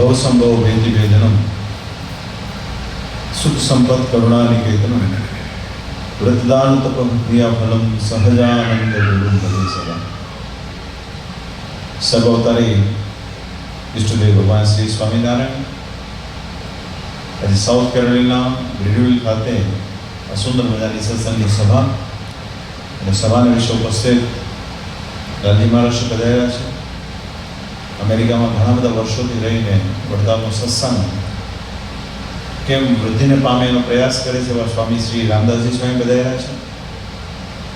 भवसंभव वेदि वेदनम सुख संपत् करुणा निकेतनम व्रतदान तप क्रियाफलम सहजानंद गुरु भजे सदा। सर्वअवतारी इष्टदेव भगवान श्री स्वामीनारायण आज साउथ केरोलिना ग्रीनविल खाते सुंदर मजानी सत्संगनी सभा અને સભાના વિશે ઉપસ્થિત ગાંધી મહારાજ પધાર્યા છે। અમેરિકામાં ઘણા બધા વર્ષોથી રહીને વડતાલનો સત્સંગ કેમ વૃદ્ધિને પામે એનો પ્રયાસ કરે છે એવા સ્વામી શ્રી રામદાસજી સ્વામી પધાર્યા છે।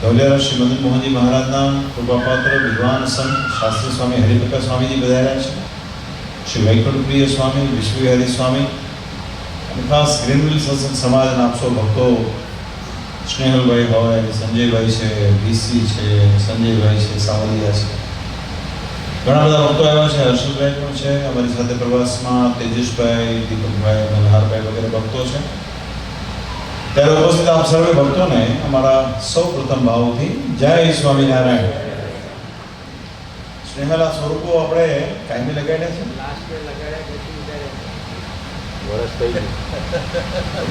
ધવલિયા શ્રી મદન મોહનજી મહારાજના કૃપાપાત્ર વિદ્વાન સંત શાસ્ત્રી સ્વામી હરિપ્રકાશ સ્વામીજી પધાર્યા છે। શ્રી વૈકુંઠ પ્રિય સ્વામી વિશ્વવિહારી સ્વામી અને ખાસ ગ્રીનવિલ સત્સંગ સમાજના આપ સૌ ભક્તો સ્નેહલભાઈ હોય, સંજયભાઈ છે, વીસી છે, સંજયભાઈ છે, સાવલિયા છે, ઘણા બધા ભક્તો આવ્યા છે। હર્ષદભાઈ પણ છે અમારી સાથે પ્રવાસમાં, તેજસભાઈ, દીપકભાઈ, મલ્હારભાઈ વગેરે ભક્તો છે। ત્યારે ઉપસ્થિત આપ સર્વે ભક્તોને અમારા સૌ પ્રથમ ભાવથી જય સ્વામિનારાયણ। સ્નેહલા સ્વરૂપો આપણે કાયમી લગાડ્યા છે,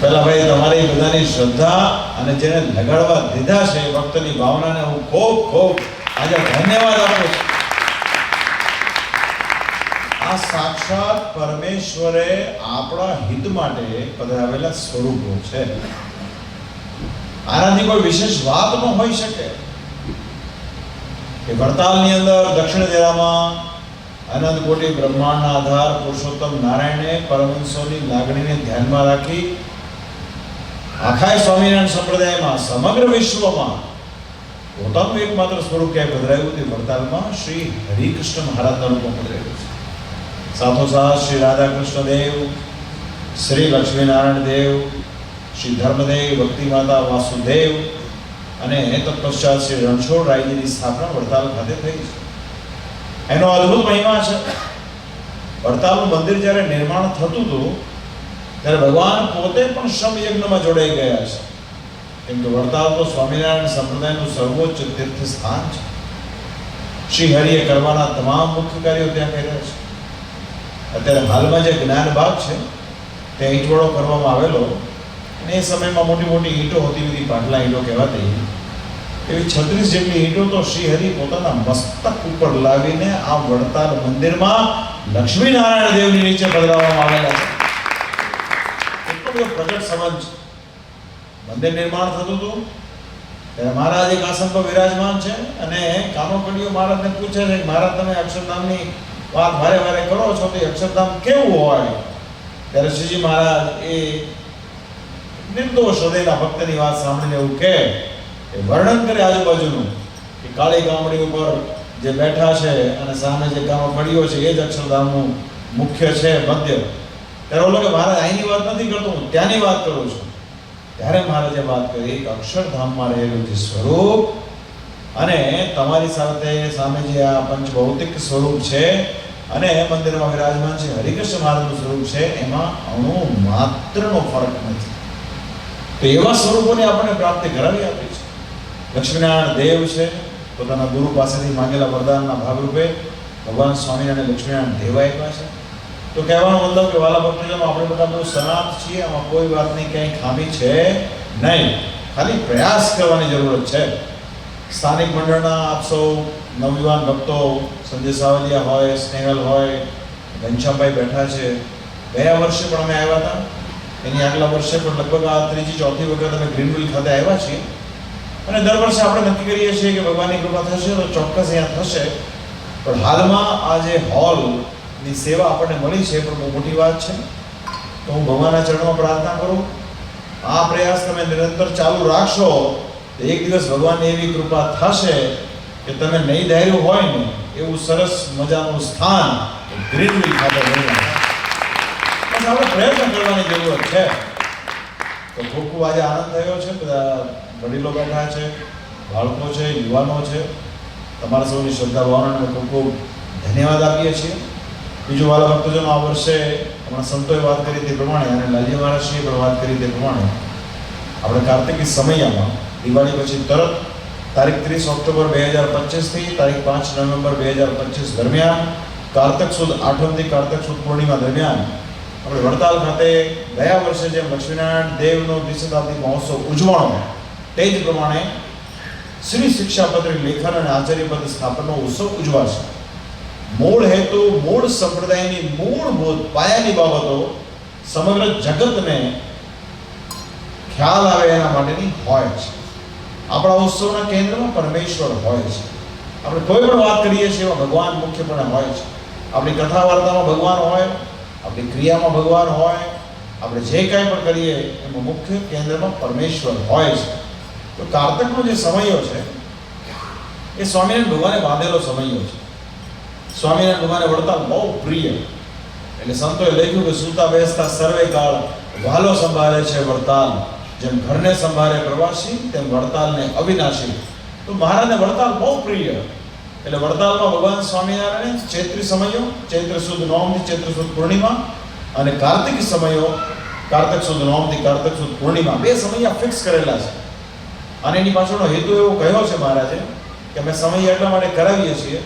પહેલા ભાઈ તમારી બધાની શ્રદ્ધા અને જેને લગાડવા દીધા છે ભક્તની ભાવનાને હું ખૂબ ખૂબ આજે ધન્યવાદ આપું છું। આ સાક્ષાત પરમેશ્વરે આપણા હિત માટે પધરાવેલા સ્વરૂપો છે। આનાથી કોઈ વિશેષ વાત ન હોઈ શકે કે વડતાલની અંદર દક્ષિણ દેરામાં અનંત કોટી બ્રહ્માંડના આધાર પુરુષોત્તમ નારાયણે પરમહંસોની લાગણીને ધ્યાનમાં રાખી આખા સ્વામિનારાયણ સંપ્રદાયમાં સમગ્ર વિશ્વમાં પોતાનું એકમાત્ર સ્વરૂપ ક્યાંય પધરાયું તે વડતાલમાં શ્રી હરિકૃષ્ણ મહારાજના રૂપમાં પધરાયું છે। સાથોસાથ શ્રી રાધાકૃષ્ણ દેવ, શ્રી લક્ષ્મીનારાયણ દેવ, શ્રી ધર્મદેવ, ભક્તિ માતા વાસુદેવ અને તત્પશ્ચાત શ્રી રણછોડ રાયજીની સ્થાપના વડતાલ ખાતે થઈ છે। એનો અદ્ભુત મહિમા છે। વડતાલનું મંદિર જ્યારે નિર્માણ થતું હતું ત્યારે ભગવાન પોતે પણ શ્રમ યજ્ઞમાં જોડાઈ ગયા છે, કેમ કે વડતાલ તો સ્વામિનારાયણ સંપ્રદાયનું સર્વોચ્ચ તીર્થ સ્થાન છે। શ્રી હરિએ કરવાના તમામ મુખ્ય કાર્યો ત્યાં કર્યા છે। અત્યારે હાલમાં જે જ્ઞાન બાગ છે ત્યાં ઈંટવાળો કરવામાં આવેલો અને એ સમયમાં મોટી મોટી ઈંટો હોતી બધી પાટલા ઈંટો કહેવાતી, એવી 36 જેટલી ઈંટો તો શ્રી હરિ પોતાના મસ્તક ઉપર લાવીને આ વડતાલ મંદિરમાં લક્ષ્મીનારાયણ દેવની નીચે પધરાવવામાં આવેલા છે। એટલો બધો પ્રગટ સંબંધ છે। મંદિર નિર્માણ થતું હતું ત્યારે મહારાજ એક આસન પર વિરાજમાન છે અને કામોકડીઓ મહારાજને પૂછે છે કે મહારાજ તમે અક્ષરધામની વાત વારે વારે કરો છો તો અક્ષરધામ કેવું હોય? ત્યારે શ્રીજી મહારાજ એ નિર્દોષ હૃદયના ભક્તની વાત સાંભળીને એવું કહે, વર્ણન કરે આજુબાજુનું કે કાળી ગામડી ઉપર જે બેઠા છે અને સામે જે ગામડીઓ છે એ જ અક્ષરધામનું મુખ્ય છે, મધ્ય। ત્યારે ઓલો કે મહારાજ અહીંની વાત નથી કરતો, હું ત્યાંની વાત કરું છું। ત્યારે મહારાજે વાત કરી કે અક્ષરધામમાં રહેલું જે સ્વરૂપ અને તમારી સાથે સામે જે આ પંચભૌતિક સ્વરૂપ છે અને મંદિરમાં વિરાજમાન છે હરિકૃષ્ણ મહારાજનું સ્વરૂપ છે, એમાં અણુ માત્રનો ફરક નથી। તો એવા સ્વરૂપોની આપણને પ્રાપ્તિ કરાવી આપી છે। લક્ષ્મીનારાયણ દેવ છે, પોતાના ગુરુ પાસેથી માંગેલા વરદાનના ભાગરૂપે ભગવાન સ્વામિનારાયણ લક્ષ્મીનારાયણ દેવ આપ્યા છે। તો કહેવાનો મતલબ કે વાલા ભક્તજનો આપણે બધા બહુ સનાત છીએ, આમાં કોઈ વાતની ક્યાંય ખામી છે નહીં, ખાલી પ્રયાસ કરવાની જરૂરત છે। સ્થાનિક મંડળના આપ સૌ નવયુવાન ભક્તો સંજય સાવલિયા હોય, સ્નેહલ હોય, ઘનશ્યામભાઈ બેઠા છે। ગયા વર્ષે પણ અમે આવ્યા હતા, એની આગલા વર્ષે પણ લગભગ આ ત્રીજી ચોથી વખત અમે ગ્રીનવિલ ખાતે આવ્યા છીએ અને દર વર્ષે આપણે નક્કી કરીએ છીએ કે ભગવાનની કૃપા થશે તો ચોક્કસ અહીંયા થશે। પણ હાલમાં આ જે હોલની સેવા આપણને મળી છે પણ બહુ મોટી વાત છે। તો હું ભગવાનના ચરણોમાં પ્રાર્થના કરું આ પ્રયાસ તમે નિરંતર ચાલુ રાખશો તો એક દિવસ ભગવાનની એવી કૃપા થશે કે તમે નહીં ધાર્યું હોય ને એવું સરસ મજાનું સ્થાન ગ્રીનવિલ ખાતે મળ્યું। બસ આપણે પ્રયત્ન કરવાની જરૂરત છે। તો ખૂબ ખૂબ આજે આનંદ થયો છે। બધા વડીલો બેઠા છે, બાળકો છે, યુવાનો છે, તમારા સૌની શ્રદ્ધા ભાવનાને ખૂબ ખૂબ ધન્યવાદ આપીએ છીએ। બીજું વાલા ભક્તજનો આ વર્ષે હમણાં સંતોએ વાત કરી તે પ્રમાણે અને લાલજી મહારાજશ્રીએ પણ વાત કરી તે પ્રમાણે આપણે કાર્તિકી સમયમાં દિવાળી પછી તરત તારીખ 30 ઓક્ટોબર 2025 થી તારીખ 5 નવેમ્બર 2025 દરમિયાન કારતક સુદ આઠમથી કારતક સુદ પૂર્ણિમા દરમિયાન આપણે વડતાલ ખાતે ગયા વર્ષે જેમ લક્ષ્મીનારાયણ દેવનો દ્વિશતાબ્દી મહોત્સવ ઉજવણો તે જ પ્રમાણે શ્રી શિક્ષાપત્રી લેખન અને આચાર્યપદ સ્થાપનનો ઉત્સવ ઉજવાશે. મૂળ હેતુ મૂળ સંપ્રદાયની મૂળભૂત પાયાની બાબતો સમગ્ર જગતને ખ્યાલ આવે એના માટેની હોય છે. આપણા ઉત્સવના કેન્દ્રમાં પરમેશ્વર હોય છે. આપણે કોઈ પણ વાત કરીએ છીએ એમાં ભગવાન મુખ્યપણે હોય છે. આપણી કથા વાર્તામાં ભગવાન હોય, આપણી ક્રિયામાં ભગવાન હોય, આપણે જે કાંઈ પણ કરીએ એમાં મુખ્ય કેન્દ્રમાં પરમેશ્વર હોય છે. તો કારતકનો જે સમયો છે એ સ્વામિનારાયણ ભગવાને બાંધેલો સમયો છે. સ્વામિનારાયણ ભગવાને વડતાલ બહુ પ્રિય, એટલે સંતોએ લખ્યું કે સૂતા બેસતા સર્વે કાળ વાલો સંભાળે છે વડતાલ, જેમ ઘરને સંભાળે પ્રવાસી તેમ વડતાલને અવિનાશી. તો મહારાજને વડતાલ બહુ પ્રિય, એટલે વડતાલમાં ભગવાન સ્વામિનારાયણ ચૈત્રી સમયો, ચૈત્ર સુદ નોમથી ચૈત્ર સુદ પૂર્ણિમા અને કાર્તિકી સમયો, કારતક સુદ નોમથી કારતક સુદ પૂર્ણિમા, બે સમય ફિક્સ કરેલા છે. અને એની પાછળનો હેતુ એવો કહ્યો છે મહારાજે કે અમે સમય એટલા માટે કરાવીએ છીએ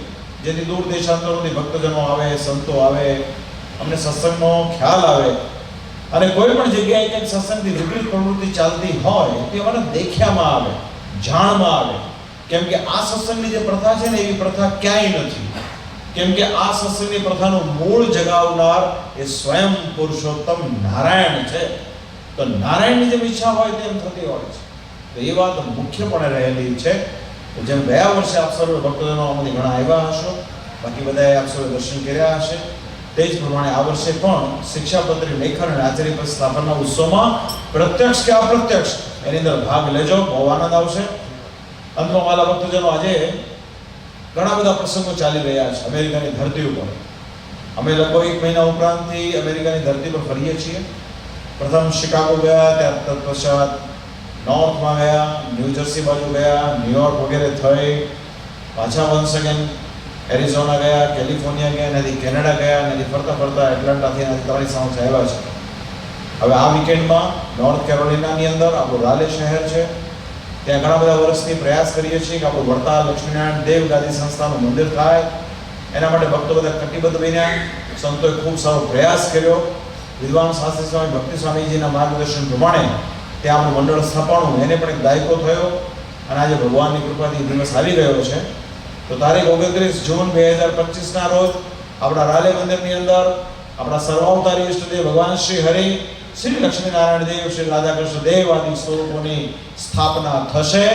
જેથી દૂર દેશાંતરોથી ભક્તજનો આવે, સંતો આવે, અમને સત્સંગનો ખ્યાલ આવે, અને કોઈ પણ જગ્યાએ કંઈક સત્સંગથી વિપરીત પ્રવૃત્તિ ચાલતી હોય તે મને દેખ્યામાં આવે, જાણમાં આવે. કેમ કે આ સત્સંગની જે પ્રથા છે ને એવી પ્રથા ક્યાંય નથી. કેમ કે આ સત્સંગની પ્રથાનું મૂળ જગાવનાર એ સ્વયં પુરુષોત્તમ નારાયણ છે. તો નારાયણની જેમ ઈચ્છા હોય તેમ થતી હોય છે. તો એ વાત મુખ્યપણે રહેલી છે. જેમ ગયા વર્ષે આપ સર્વે ભક્તજનો આમાંથી ઘણા આવ્યા હશો, બાકી બધાએ આપ સર્વે દર્શન કર્યા હશે, તે જ પ્રમાણે આ વર્ષે પણ શિક્ષાપત્રી લેખન અને આચાર્યપદ સ્થાપનના ઉત્સવમાં પ્રત્યક્ષ કે અપ્રત્યક્ષ એની અંદર ભાગ લેજો, બહુ આનંદ આવશે. અંતમાં વાલા ભક્તજનો, આજે ઘણા બધા પ્રસંગો ચાલી રહ્યા છે અમેરિકાની ધરતી ઉપર. અમે લગભગ 1 મહિના ઉપરાંતથી અમેરિકાની ધરતી પર ફરીએ છીએ. પ્રથમ શિકાગો ગયા, ત્યાર તત્પશ્ચાત નોર્થમાં ગયા, ન્યૂ જર્સી બાજુ ગયા, ન્યુયોર્ક વગેરે થઈ, પાછા વન્સ અગેન એરિઝોના ગયા, કેલિફોર્નિયા ગયા, એનાથી કેનેડા ગયા, એનાથી ફરતા ફરતા એટલાન્ટાથી એનાથી તમારી સામે આવ્યા છે. હવે આ વીકેન્ડમાં નોર્થ કેરોલિનાની અંદર આપણું રાલે શહેર છે, ત્યાં ઘણા બધા વર્ષથી પ્રયાસ કરીએ છીએ કે આપણું વડતાલ લક્ષ્મીનારાયણ દેવ ગાદી સંસ્થાનું મંદિર થાય. એના માટે ભક્તો બધા કટિબદ્ધ બન્યા. સંતોએ ખૂબ સારો પ્રયાસ કર્યો. વિદ્વાન શાસ્ત્રી સ્વામી ભક્તિ સ્વામીજીના માર્ગદર્શન પ્રમાણે ત્યાં આપણું મંડળ સ્થાપવાનું, એને પણ એક દાયકો થયો અને આજે ભગવાનની કૃપાથી દિવસ આવી ગયો છે. તો તારીખ 29 જૂન 2025ના રોજ આપણા રાલે મંદિરની અંદર આપણા સર્વાવતારી ઈષ્ટદેવ ભગવાન શ્રી હરિ, શ્રી લક્ષ્મીનારાયણ દેવ, શ્રી રાધાકૃષ્ણ દેવ આદિ સ્વરૂપોની સ્થાપના થશે.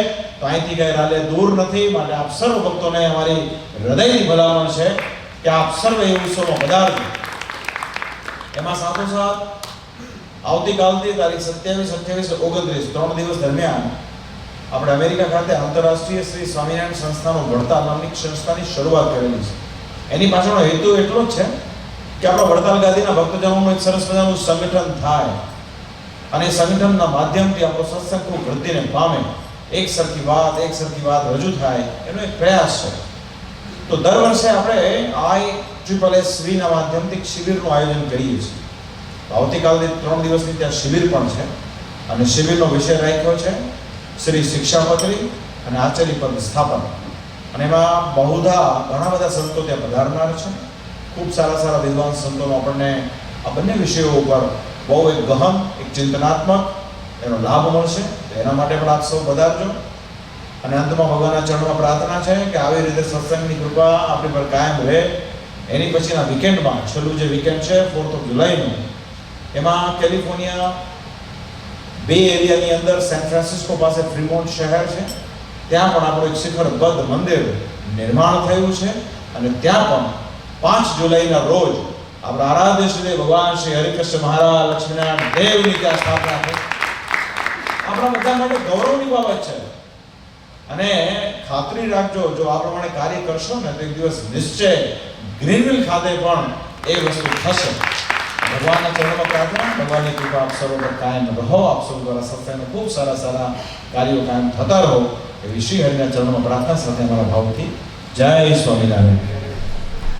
તો અહીંથી કઈ રાલે દૂર નથી, માટે આપ સર્વ ભક્તોને અમારી હૃદયની ભલામણ છે કે આપ સર્વે એ ઉત્સવમાં પધારજો. એમાં સાથોસાથ આવતીકાલથી તારીખ 27, 28, 29 3 દિવસ દરમિયાન આપણે અમેરિકા ખાતે આંતરરાષ્ટ્રીય શ્રી સ્વામિનારાયણ સંસ્થાનો વડતાલ નામની સંસ્થાની શરૂઆત કરેલી છે. એની પાછળનો હેતુ એટલો જ છે કે આપણા વડતાલ ગાદીના ભક્તજનોનું એક સરસ મજાનું સંગઠન થાય અને સંગઠનના માધ્યમથી આપણો સત્સંગ ખૂબ વૃદ્ધિને પામે, એક સરખી વાત રજૂ થાય, એનો એક પ્રયાસ છે. તો દર વર્ષે આપણે ISSSVના માધ્યમથી શિબિરનું આયોજન કરીએ છીએ. આવતીકાલથી 3 દિવસની ત્યાં શિબિર પણ છે અને શિબિરનો વિષય રાખ્યો છે શ્રી શિક્ષાપત્રી અને આચાર્યપદ સ્થાપન. અને એમાં બહુધા ઘણા બધા સંતો ત્યાં પધારનાર છે. ખૂબ સારા વિદ્વાન સંતોનો આપણને આ બંને વિષયો ઉપર બહુ એક ગહન, એક ચિંતનાત્મક એનો લાભ મળશે. તો એના માટે પણ આપ સૌ પધારજો. અને અંતમાં ભગવાનના ચરણમાં પ્રાર્થના છે કે આવી રીતે સત્સંગની કૃપા આપણી પર કાયમ રહે. એની પછીના વીકેન્ડમાં, છેલ્લું જે વીકેન્ડ છે 4th of જુલાઈનું, એમાં કેલિફોર્નિયા બે એરિયાની અંદર સેન ફ્રાન્સિસ્કો પાસે ફ્રીમોન્ટ શહેર છે, ત્યાં પણ આપણું એક શિખરબદ્ધ મંદિર નિર્માણ થયું છે. અને ત્યાં પણ 5 જુલાઈના રોજ આપણા આરાધ્ય શ્રી ભગવાન શ્રી હરિકૃષ્ણ મહારાજ લક્ષ્મીનારાયણ દેવની ત્યાં સ્થાપના થઈ. આપણા બધા માટે ગૌરવની બાબત છે. અને ખાતરી રાખજો, જો આ પ્રમાણે કાર્ય કરશો ને તો એક દિવસ નિશ્ચય ગ્રીનવિલ ખાતે પણ એ વસ્તુ થશે. ભગવાનના ચરણમાં પ્રાર્થના, ભગવાનની કૃપા આપ સર્વ પર કાયમ રહો. આપ સર્વ દ્વારા સત્સંગના ખૂબ સારા કાર્યો કાયમ થતા રહો એવી શ્રી હરિના ચરણમાં પ્રાર્થના સાથે અમારા ભાવથી જય સ્વામિનારાયણ.